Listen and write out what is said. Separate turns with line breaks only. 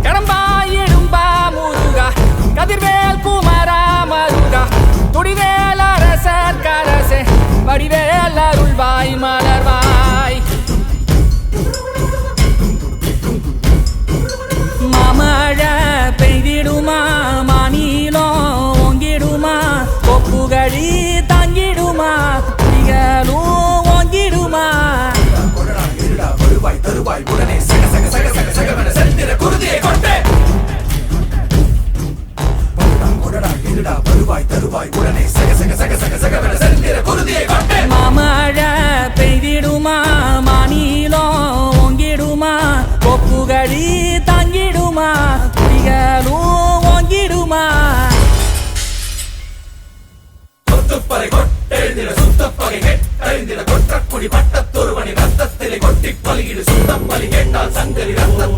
கடம்பாயிடும்பா முருகா கதிர்வேல் குமரா மருகா துடிவேல் அரசர் கரசே வடிவேல் அருள்வாய் மலர்வாய் மாமழை பெய்திடுமா மாநிலம் ஓங்கிடுமா கொப்புகழி தாங்கிடுமா புலிகளும் ஓங்கிடுமா
வருவாய் தருவாய் உடனே சக சக சக சக சகவென செல்திர குருதியை கொண்டே கொடடா இருடா வருவாய் தருவாய் உடனே சக சக சக சக சகவென செல்திர குருதியை கொண்டே
மாமழை பெய்திடுமா மாநிலம் ஓங்கிடுமா கொப்புகழி தாங்கிடுமா புலிகளும் ஓங்கிடுமா
கொத்துப்பறை கொட்டெழுந்திட சுத்தப்பகை கெட்டழிந்திட கொற்றக்குடி பட்டத்தொருவனின் ரத்தத்திலே கொட்டி பலியிடு சுத்தம் பலி கேட்டால் சங்கரி ரத்தம்